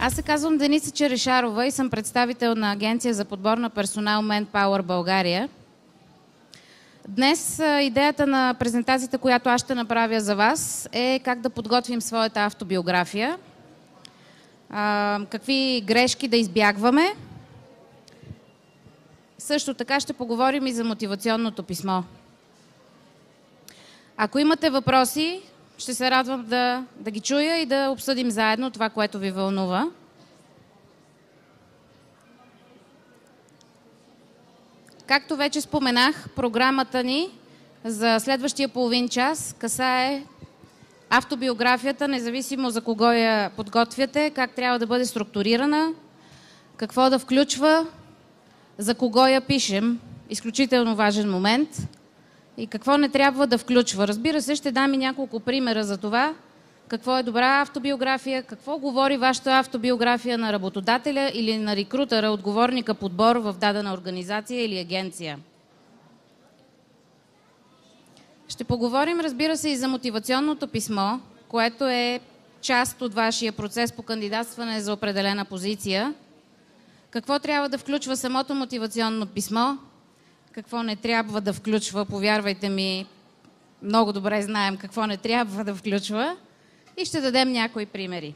Аз се казвам Деница Черешарова и съм представител на Агенция за подбор на персонал Manpower България. Днес идеята на презентацията, която аз ще направя за вас, е как да подготвим своята автобиография, какви грешки да избягваме. Също така ще поговорим и за мотивационното писмо. Ако имате въпроси, ще се радвам да ги чуя и да обсъдим заедно това, което ви вълнува. Както вече споменах, програмата ни за следващия половин час касае автобиографията, независимо за кого я подготвяте, как трябва да бъде структурирана, какво да включва, за кого я пишем, изключително важен момент, и какво не трябва да включва. Разбира се, ще дам и няколко примера за това, какво е добра автобиография, какво говори вашата автобиография на работодателя или на рекрутера, отговорника подбор в дадена организация или агенция. Ще поговорим, разбира се, и за мотивационното писмо, което е част от вашия процес по кандидатстване за определена позиция. Какво трябва да включва самото мотивационно писмо, какво не трябва да включва, повярвайте ми, много добре знаем какво не трябва да включва, и ще дадем някои примери.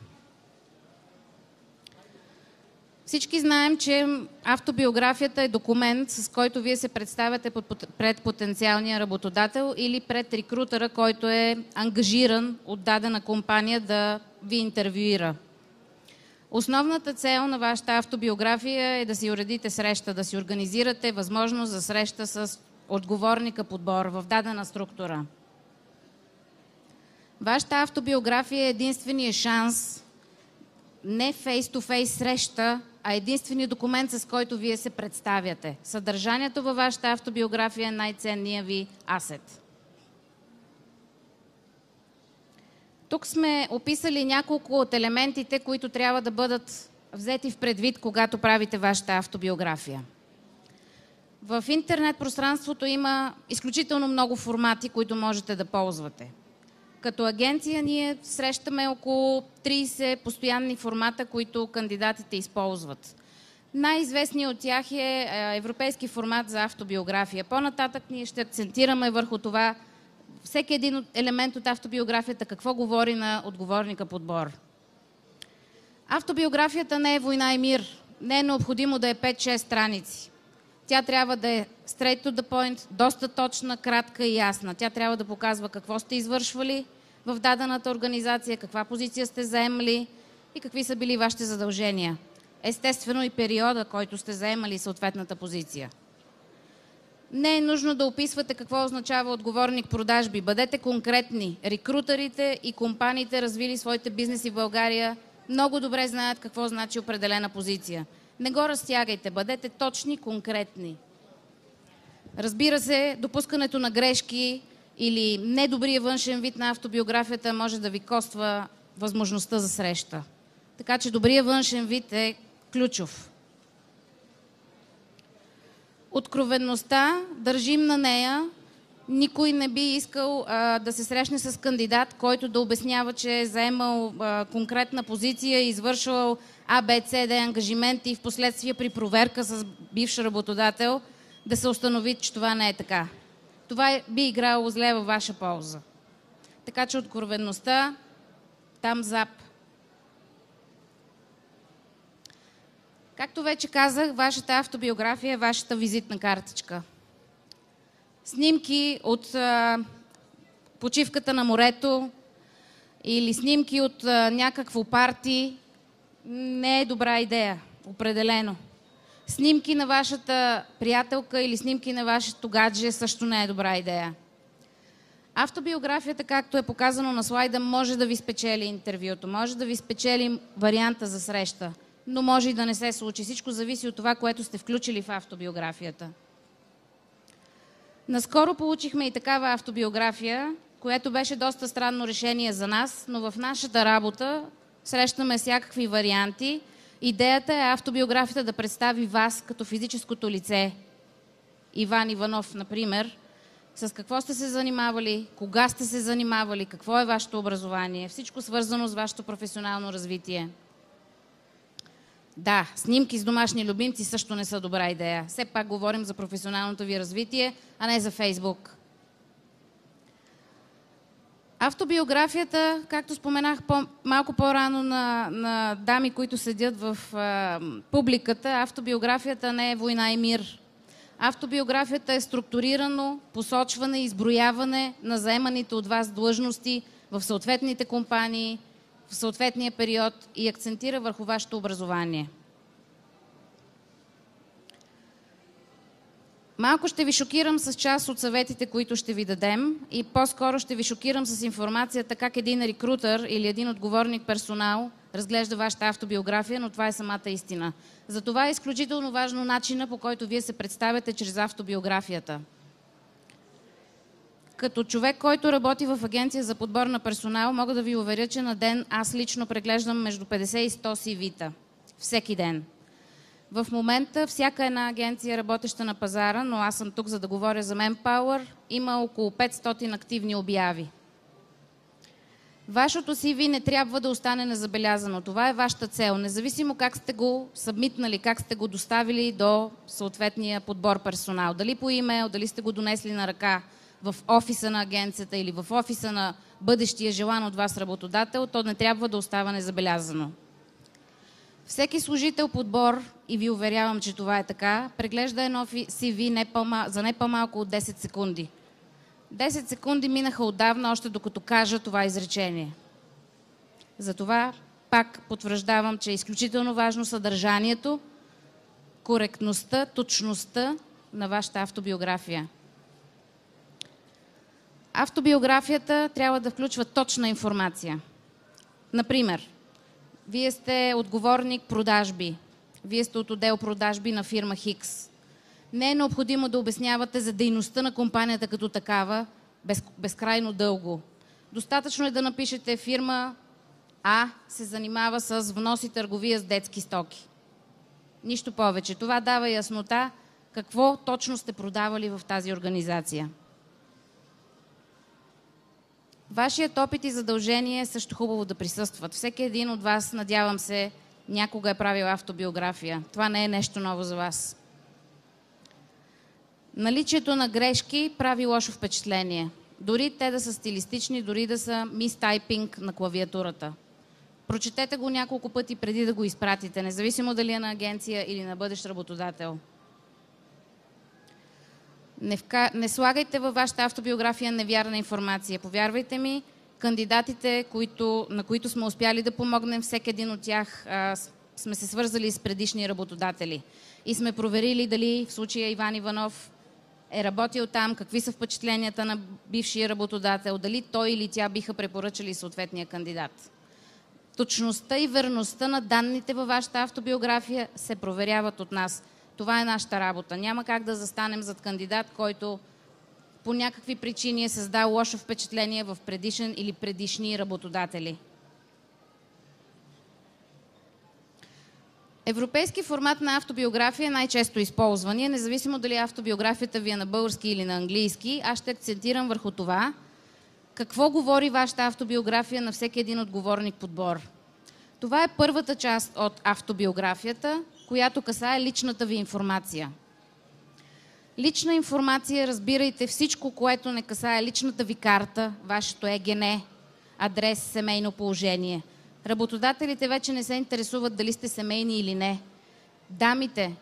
Всички знаем, че автобиографията е документ, с който вие се представяте пред потенциалния работодател или пред рекрутера, който е ангажиран от дадена компания да ви интервюира. Основната цел на вашата автобиография е да си уредите среща, да си организирате възможност за среща с отговорника подбор в дадена структура. Вашата автобиография е единствения шанс, не фейс-то-фейс среща, а единственият документ, с който вие се представяте. Съдържанието във вашата автобиография е най-ценният ви асет. Тук сме описали няколко от елементите, които трябва да бъдат взети в предвид, когато правите вашата автобиография. В интернет пространството има изключително много формати, които можете да ползвате. Като агенция ние срещаме около 30 постоянни формата, които кандидатите използват. Най-известният от тях е европейски формат за автобиография. По-нататък ние ще акцентираме върху това, всеки един елемент от автобиографията какво говори на отговорника подбор. Автобиографията не е война и мир. Не е необходимо да е 5-6 страници. Тя трябва да е straight to the point, доста точна, кратка и ясна. Тя трябва да показва какво сте извършвали в дадената организация, каква позиция сте заемали и какви са били вашите задължения. Естествено и периода, който сте заемали съответната позиция. Не е нужно да описвате какво означава отговорник продажби. Бъдете конкретни. Рекрутерите и компаниите, развили своите бизнеси в България, много добре знаят какво значи определена позиция. Не го разтягайте, бъдете точни, конкретни. Разбира се, допускането на грешки или недобрия външен вид на автобиографията може да ви коства възможността за среща. Така че добрия външен вид е ключов. Откровеността, държим на нея. Никой не би искал да се срещне с кандидат, който да обяснява, че е заемал конкретна позиция, извършвал А, Б, С, Д ангажименти и в последствие при проверка с бивш работодател да се установи, че това не е така. Това би играло зле във ваша полза. Така че откровеността там зап. Както вече казах, вашата автобиография е вашата визитна картичка. Снимки от почивката на морето или снимки от някакво парти не е добра идея, определено. Снимки на вашата приятелка или снимки на вашето гадже също не е добра идея. Автобиографията, както е показано на слайда, може да ви спечели интервюто, може да ви спечели варианта за среща, но може и да не се случи. Всичко зависи от това, което сте включили в автобиографията. Наскоро получихме и такава автобиография, което беше доста странно решение за нас, но в нашата работа срещаме всякакви варианти. Идеята е автобиографията да представи вас като физическото лице. Иван Иванов, например, с какво сте се занимавали, кога сте се занимавали, какво е вашето образование, всичко свързано с вашето професионално развитие. Да, снимки с домашни любимци също не са добра идея. Все пак говорим за професионалното ви развитие, а не за Фейсбук. Автобиографията, както споменах малко по-рано на дами, които седят в публиката, автобиографията не е война и мир. Автобиографията е структурирано посочване и изброяване на заеманите от вас длъжности в съответните компании, в съответния период и акцентира върху вашето образование. Малко ще ви шокирам с част от съветите, които ще ви дадем и по-скоро ще ви шокирам с информацията как един рекрутър или един отговорник персонал разглежда вашата автобиография, но това е самата истина. Затова е изключително важно начина, по който вие се представяте чрез автобиографията. Като човек, който работи в агенция за подбор на персонал, мога да ви уверя, че на ден аз лично преглеждам между 50 и 100 CV-та. Всеки ден. В момента всяка една агенция, работеща на пазара, но аз съм тук за да говоря за Manpower, има около 500 активни обяви. Вашето CV не трябва да остане незабелязано. Това е вашата цел. Независимо как сте го събмитнали, как сте го доставили до съответния подбор персонал. Дали по имейл, дали сте го донесли на ръка в офиса на агенцията или в офиса на бъдещия желан от вас работодател, то не трябва да остава незабелязано. Всеки служител подбор, и ви уверявам, че това е така, преглежда едно CV за не по-малко от 10 секунди. 10 секунди минаха отдавна, още докато кажа това изречение. Затова пак потвърждавам, че е изключително важно съдържанието, коректността, точността на вашата автобиография. Автобиографията трябва да включва точна информация. Например, вие сте отговорник продажби, вие сте от отдел продажби на фирма Хикс. Не е необходимо да обяснявате за дейността на компанията като такава безкрайно дълго. Достатъчно е да напишете фирма А се занимава с внос и търговия с детски стоки. Нищо повече. Това дава яснота какво точно сте продавали в тази организация. Вашият опит и задължение е също хубаво да присъстват. Всеки един от вас, надявам се, някога е правил автобиография. Това не е нещо ново за вас. Наличието на грешки прави лошо впечатление. Дори те да са стилистични, дори да са мистайпинг на клавиатурата. Прочетете го няколко пъти преди да го изпратите, независимо дали е на агенция или на бъдещ работодател. Не слагайте във вашата автобиография невярна информация. Повярвайте ми, кандидатите, на които сме успяли да помогнем, всеки един от тях сме се свързали с предишни работодатели. И сме проверили дали в случая Иван Иванов е работил там, какви са впечатленията на бившия работодател, дали той или тя биха препоръчали съответния кандидат. Точността и верността на данните във вашата автобиография се проверяват от нас. Това е нашата работа. Няма как да застанем зад кандидат, който по някакви причини е създал лошо впечатление в предишен или предишни работодатели. Европейски формат на автобиография е най-често използвания, независимо дали автобиографията ви е на български или на английски. Аз ще акцентирам върху това, какво говори вашата автобиография на всеки един отговорник подбор. Това е първата част от автобиографията, която касае личната ви информация. Лична информация, разбирайте всичко, което не касае личната ви карта, вашето ЕГН, адрес, семейно положение. Работодателите вече не се интересуват дали сте семейни или не. Дамите,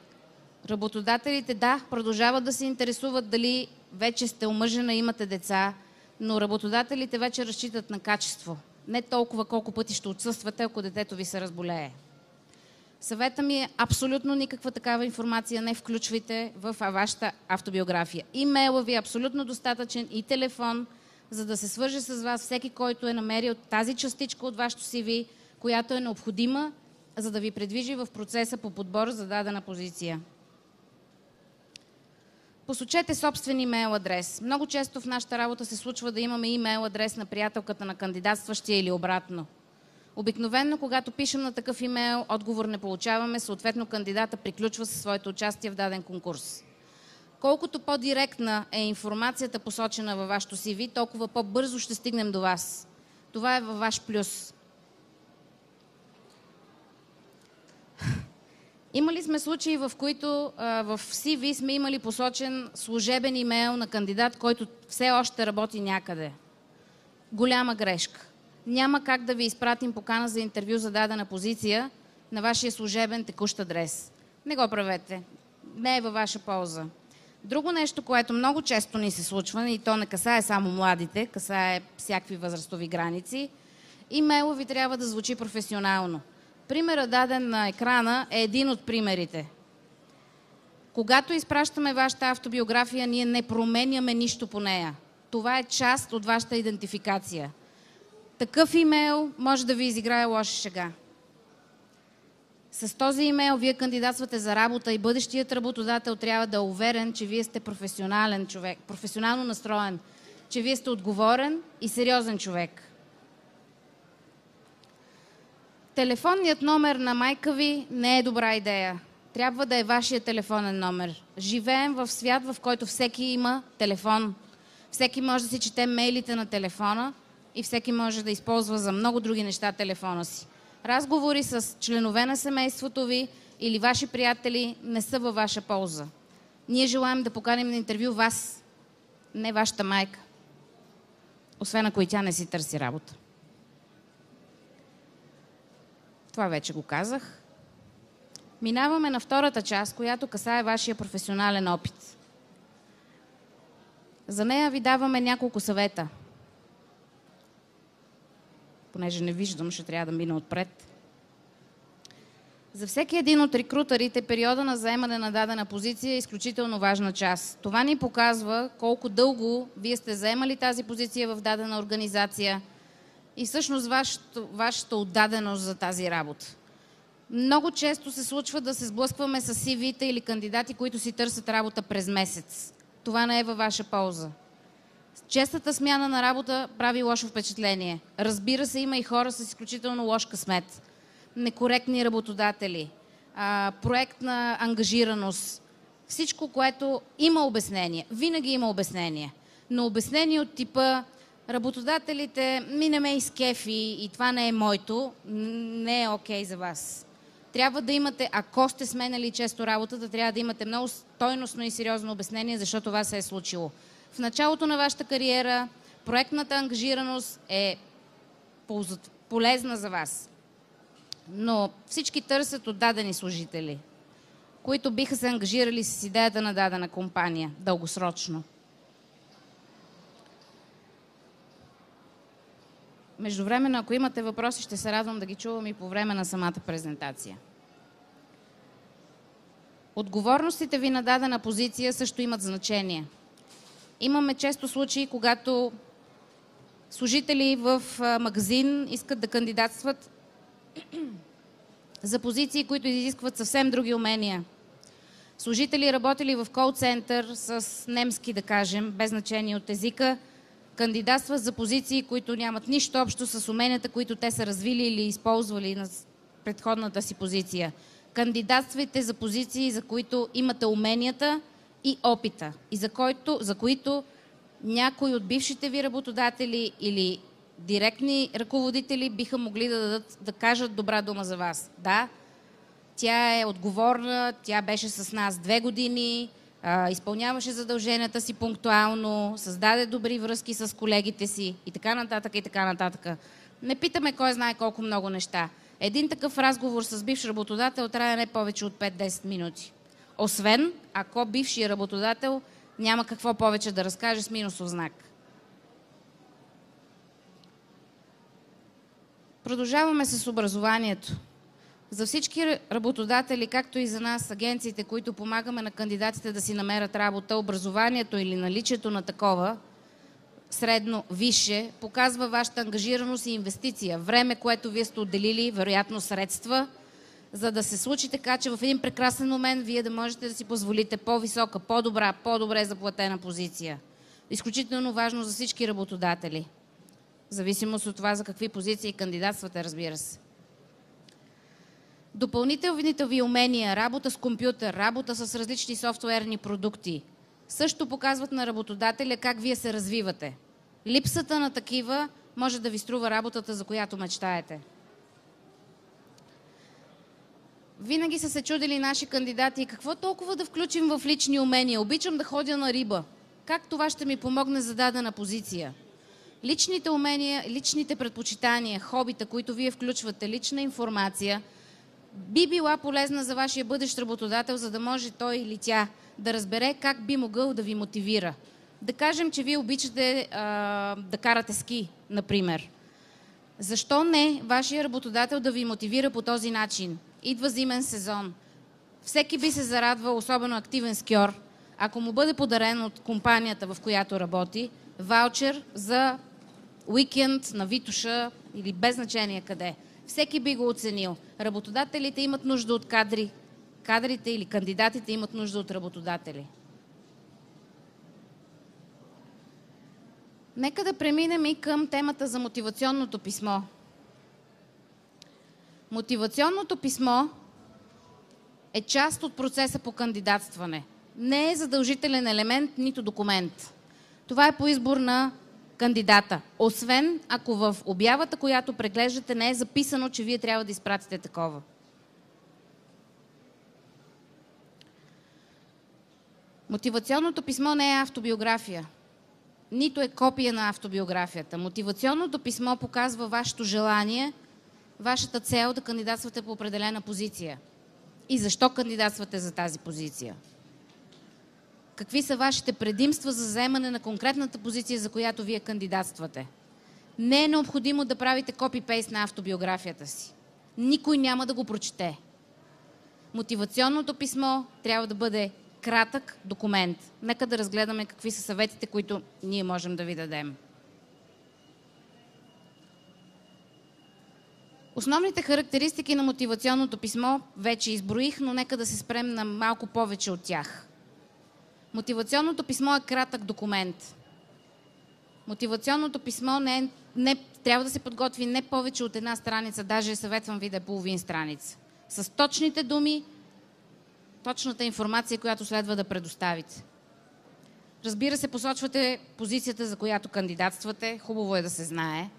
работодателите, да, продължават да се интересуват дали вече сте омъжена, имате деца, но работодателите вече разчитат на качество. Не толкова колко пъти ще отсъствате, ако детето ви се разболее. Съвета ми е абсолютно никаква такава информация не включвайте в вашата автобиография. Имейлът ви е абсолютно достатъчен и телефон, за да се свърже с вас всеки, който е намерил тази частичка от вашето CV, която е необходима, за да ви предвижи в процеса по подбор за дадена позиция. Посочете собствен имейл адрес. Много често в нашата работа се случва да имаме имейл адрес на приятелката на кандидатстващия или обратно. Обикновено, когато пишем на такъв имейл, отговор не получаваме, съответно кандидата приключва със своето участие в даден конкурс. Колкото по-директна е информацията, посочена във вашето CV, толкова по-бързо ще стигнем до вас. Това е във ваш плюс. Имали сме случаи, в които в CV сме имали посочен служебен имейл на кандидат, който все още работи някъде. Голяма грешка. Няма как да ви изпратим покана за интервю за дадена позиция на вашия служебен текущ адрес. Не го правете. Не е във ваша полза. Друго нещо, което много често ни се случва, и то не касае само младите, касае всякакви възрастови граници, имейлът ви трябва да звучи професионално. Примерът даден на екрана е един от примерите. Когато изпращаме вашата автобиография, ние не променяме нищо по нея. Това е част от вашата идентификация. Такъв имейл може да ви изиграе лоша шега. С този имейл вие кандидатствате за работа и бъдещият работодател трябва да е уверен, че вие сте професионален човек, професионално настроен, че вие сте отговорен и сериозен човек. Телефонният номер на майка ви не е добра идея. Трябва да е вашия телефонен номер. Живеем в свят, в който всеки има телефон. Всеки може да си чете мейлите на телефона и всеки може да използва за много други неща телефона си. Разговори с членове на семейството ви или ваши приятели не са във ваша полза. Ние желаем да поканим на интервю вас, не вашата майка. Освен ако и тя не си търси работа. Това вече го казах. Минаваме на втората част, която касае вашия професионален опит. За нея ви даваме няколко съвета. Понеже не виждам, ще трябва да мина отпред. За всеки един от рекрутерите периода на заемане на дадена позиция е изключително важна част. Това ни показва колко дълго вие сте заемали тази позиция в дадена организация и всъщност вашата отдаденост за тази работа. Много често се случва да се сблъскваме с CV-та или кандидати, които си търсят работа през месец. Това не е във ваша полза. Честата смяна на работа прави лошо впечатление. Разбира се, има и хора с изключително лош късмет. Некоректни работодатели, проектна ангажираност. Всичко, което има обяснение. Винаги има обяснение. Но обяснение от типа работодателите ми не ме изкефи и това не е моето, не е окей за вас. Трябва да имате, ако сте сменяли често работата, трябва да имате много стойностно и сериозно обяснение, защо това се е случило. В началото на вашата кариера проектната ангажираност е полезна за вас. Но всички търсят отдадени служители, които биха се ангажирали с идеята на дадена компания дългосрочно. Междувременно, ако имате въпроси, ще се радвам да ги чувам и по време на самата презентация. Отговорностите ви на дадена позиция също имат значение. Имаме често случаи, когато служители в магазин искат да кандидатстват за позиции, които изискват съвсем други умения. Служители, работили в кол-център с немски, да кажем, без значение от езика, кандидатстват за позиции, които нямат нищо общо с уменията, които те са развили или използвали на предходната си позиция. Кандидатствайте за позиции, за които имате уменията и опита, и за които някои от бившите ви работодатели или директни ръководители биха могли да кажат добра дума за вас. Да, тя е отговорна, тя беше с нас 2 години, изпълняваше задълженията си пунктуално, създаде добри връзки с колегите си и така нататък, и така нататък. Не питаме кой знае колко много неща. Един такъв разговор с бивш работодател трае не повече от 5-10 минути. Освен, ако бившия работодател няма какво повече да разкаже с минусов знак. Продължаваме с образованието. За всички работодатели, както и за нас, агенциите, които помагаме на кандидатите да си намерят работа, образованието или наличието на такова, средно, висше, показва вашата ангажираност и инвестиция. Време, което вие сте отделили, вероятно средства, за да се случи така, че в един прекрасен момент вие да можете да си позволите по-висока, по-добра, по-добре заплатена позиция. Изключително важно за всички работодатели. В зависимост от това за какви позиции кандидатствате, разбира се. Допълнителните ви умения, работа с компютър, работа с различни софтуерни продукти също показват на работодателя как вие се развивате. Липсата на такива може да ви струва работата, за която мечтаете. Винаги са се чудили наши кандидати какво толкова да включим в лични умения. Обичам да ходя на риба. Как това ще ми помогне за дадена позиция? Личните умения, личните предпочитания, хобита, които вие включвате, лична информация, би била полезна за вашия бъдещ работодател, за да може той или тя да разбере как би могъл да ви мотивира. Да кажем, че вие обичате да карате ски, например. Защо не вашия работодател да ви мотивира по този начин? Идва зимен сезон. Всеки би се зарадвал, особено активен скиор, ако му бъде подарен от компанията, в която работи, ваучер за уикенд на Витоша или без значение къде. Всеки би го оценил. Работодателите имат нужда от кадри. Кадрите или кандидатите имат нужда от работодатели. Нека да преминем и към темата за мотивационното писмо. Мотивационното писмо е част от процеса по кандидатстване. Не е задължителен елемент, нито документ. Това е по избор на кандидата. Освен ако в обявата, която преглеждате, не е записано, че вие трябва да изпратите такова. Мотивационното писмо не е автобиография. Нито е копия на автобиографията. Мотивационното писмо показва вашето желание, вашата цел да кандидатствате по определена позиция. И защо кандидатствате за тази позиция? Какви са вашите предимства за заемане на конкретната позиция, за която вие кандидатствате? Не е необходимо да правите копи-пейст на автобиографията си. Никой няма да го прочете. Мотивационното писмо трябва да бъде кратък документ. Нека да разгледаме какви са съветите, които ние можем да ви дадем. Основните характеристики на мотивационното писмо вече изброих, но нека да се спрем на малко повече от тях. Мотивационното писмо е кратък документ. Мотивационното писмо трябва да се подготви не повече от една страница, даже съветвам ви да е половин страница. С точните думи, точната информация, която следва да предоставите. Разбира се, посочвате позицията, за която кандидатствате. Хубаво е да се знае.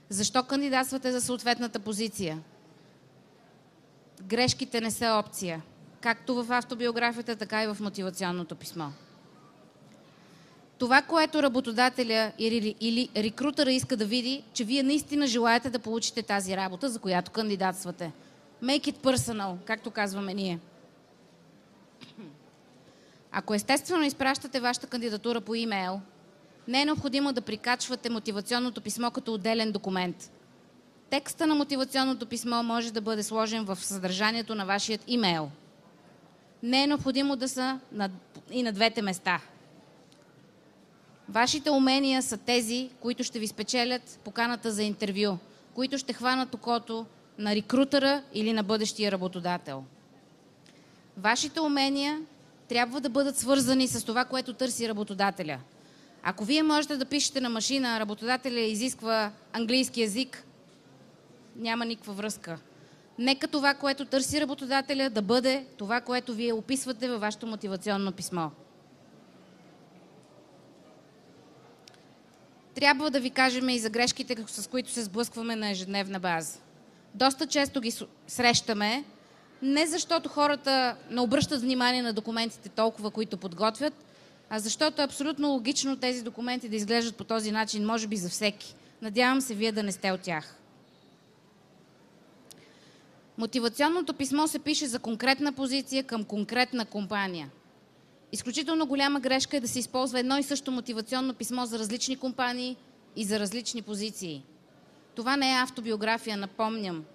Защо кандидатствате за съответната позиция? Грешките не са опция. Както в автобиографията, така и в мотивационното писмо. Това, което работодателя или рекрутера иска да види, че вие наистина желаете да получите тази работа, за която кандидатствате. Make it personal, както казваме ние. Ако естествено изпращате вашата кандидатура по имейл, не е необходимо да прикачвате мотивационното писмо като отделен документ. Текста на мотивационното писмо може да бъде сложен в съдържанието на вашият имейл. Не е необходимо да са и на двете места. Вашите умения са тези, които ще ви спечелят поканата за интервю, които ще хванат окото на рекрутера или на бъдещия работодател. Вашите умения трябва да бъдат свързани с това, което търси работодателя. Ако вие можете да пишете на машина, работодателя изисква английски език, няма никаква връзка. Нека това, което търси работодателя, да бъде това, което вие описвате във вашето мотивационно писмо. Трябва да ви кажем и за грешките, с които се сблъскваме на ежедневна база. Доста често ги срещаме, не защото хората не обръщат внимание на документите толкова, които подготвят, а защото е абсолютно логично тези документи да изглеждат по този начин, може би за всеки. Надявам се вие да не сте от тях. Мотивационното писмо се пише за конкретна позиция към конкретна компания. Изключително голяма грешка е да се използва едно и също мотивационно писмо за различни компании и за различни позиции. Това не е автобиография, напомням.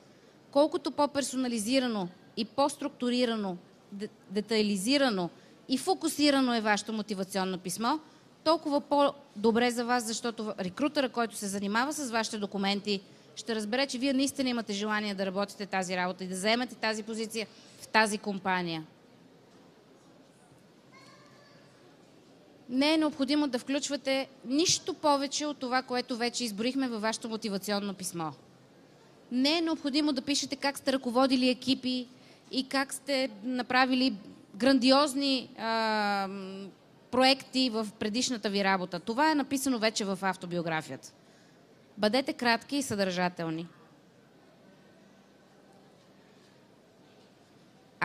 Колкото по-персонализирано и по-структурирано, детайлизирано и фокусирано е вашето мотивационно писмо, толкова по-добре за вас, защото рекрутера, който се занимава с вашите документи, ще разбере, че вие наистина имате желание да работите тази работа и да заемете тази позиция в тази компания. Не е необходимо да включвате нищо повече от това, което вече изброихме във вашето мотивационно писмо. Не е необходимо да пишете как сте ръководили екипи и как сте направили грандиозни проекти в предишната ви работа. Това е написано вече в автобиографията. Бъдете кратки и съдържателни.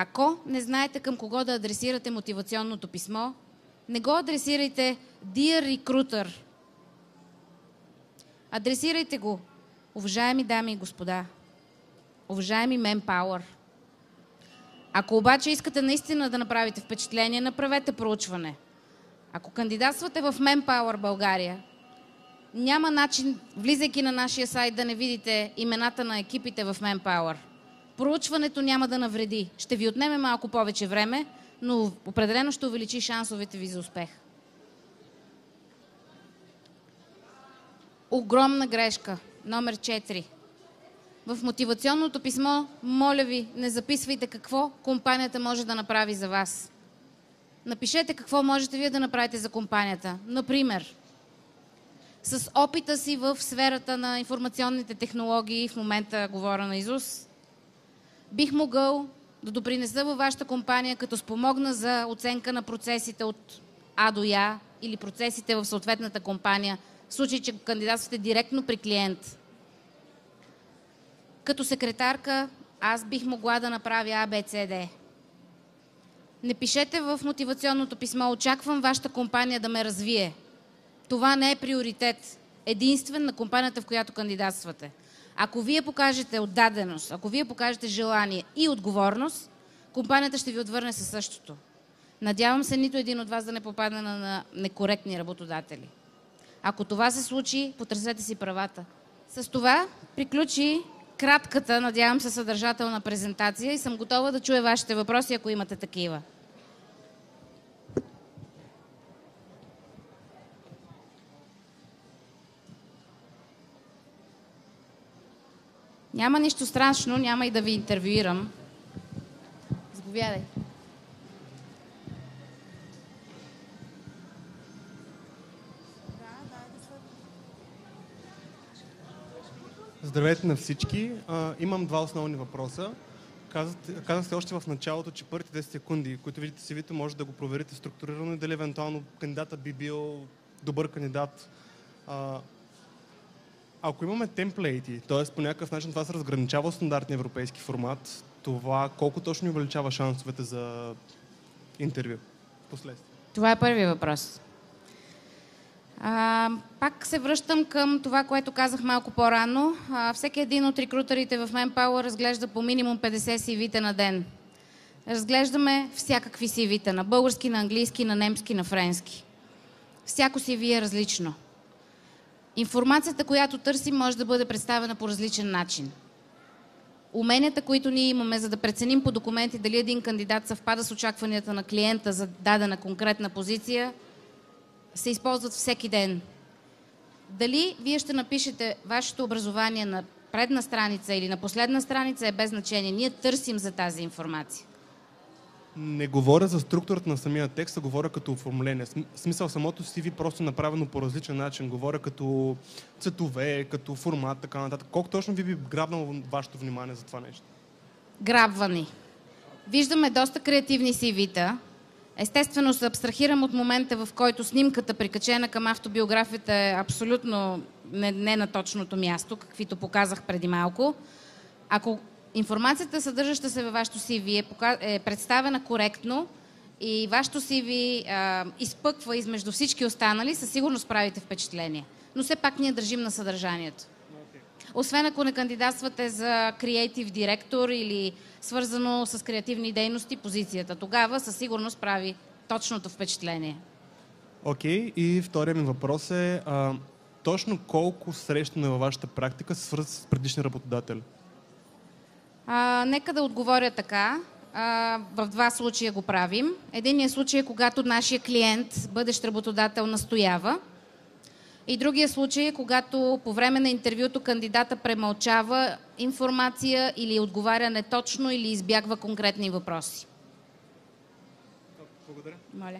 Ако не знаете към кого да адресирате мотивационното писмо, не го адресирайте Dear Recruiter. Адресирайте го: уважаеми дами и господа, уважаеми Manpower. Ако обаче искате наистина да направите впечатление, направете проучване. Ако кандидатствате в Manpower България, няма начин, влизайки на нашия сайт, да не видите имената на екипите в Manpower. Проучването няма да навреди. Ще ви отнеме малко повече време, но определено ще увеличи шансовете ви за успех. Огромна грешка. Номер 4. В мотивационното писмо, моля ви, не записвайте какво компанията може да направи за вас. Напишете какво можете вие да направите за компанията. Например, с опита си в сферата на информационните технологии, в момента говоря наизуст, бих могъл да допринеса във вашата компания, като спомогна за оценка на процесите от А до Я или процесите в съответната компания, в случай, че кандидатствате директно при клиент. Като секретарка аз бих могла да направя А, Б, С, Д. Не пишете в мотивационното писмо: очаквам вашата компания да ме развие. Това не е приоритет единствен на компанията, в която кандидатствате. Ако вие покажете отдаденост, ако вие покажете желание и отговорност, компанията ще ви отвърне със същото. Надявам се нито един от вас да не попадне на некоректни работодатели. Ако това се случи, потърсете си правата. С това приключи кратката, надявам се, съдържателна презентация и съм готова да чуя вашите въпроси, ако имате такива. Няма нищо страшно, няма и да ви интервюирам. Заповядай. Здравейте на всички. Имам два основни въпроса. Казахте още в началото, че първите 10 секунди, които видите CV-то, може да го проверите структурирано и дали евентуално кандидатът би бил добър кандидат. Ако имаме темплейти, т.е. по някакъв начин това се разграничава от стандартния европейски формат, това колко точно увеличава шансовете за интервю впоследствие? Това е първият въпрос. Пак се връщам към това, което казах малко по-рано. Всеки един от рекрутерите в Manpower разглежда по минимум 50 CV-та на ден. Разглеждаме всякакви CV-та, на български, на английски, на немски, на френски. Всяко CV е различно. Информацията, която търсим, може да бъде представена по различен начин. Уменията, които ние имаме, за да преценим по документи дали един кандидат съвпада с очакванията на клиента за дадена конкретна позиция, се използват всеки ден. Дали вие ще напишете вашето образование на предна страница или на последна страница е без значение. Ние търсим за тази информация. Не говоря за структурата на самия текст, а говоря като оформление. Смисъл, самото CV просто направено по различен начин. Говоря като цветове, като формат, така нататък. Колко точно ви би грабнало вашето внимание за това нещо? Грабвани. Виждаме доста креативни CV-та. Естествено се абстрахирам от момента, в който снимката, прикачена към автобиографията, е абсолютно не на точното място, каквито показах преди малко. Ако информацията, съдържаща се във вашето CV, е представена коректно и вашето CV изпъква измежду всички останали, със сигурност правите впечатление. Но все пак ние държим на съдържанието. Освен ако не кандидатствате за креатив директор или свързано с креативни дейности позицията. Тогава със сигурност прави точното впечатление. Окей, и втория ми въпрос е точно колко срещано е във вашата практика се свързва с предишни работодатели? Нека да отговоря така. В два случая го правим. Единият случай е когато нашия клиент, бъдещ работодател, настоява. И другия случай е когато по време на интервюто кандидата премълчава информация или отговаря неточно или избягва конкретни въпроси. Благодаря. Моля.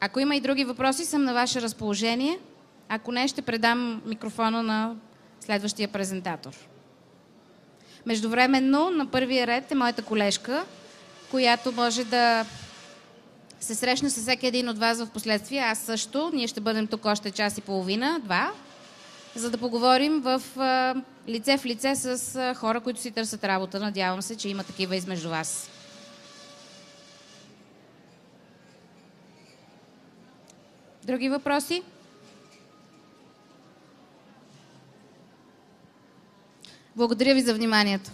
Ако има и други въпроси, съм на ваше разположение. Ако не, ще предам микрофона на следващия презентатор. Междувременно на първия ред е моята колежка, която може да се срещна с всеки един от вас в последствие. Аз също. Ние ще бъдем тук още час и половина, два. за да поговорим лице в лице с хора, които си търсят работа. Надявам се, че има такива измежду вас. Други въпроси? Благодаря ви за вниманието.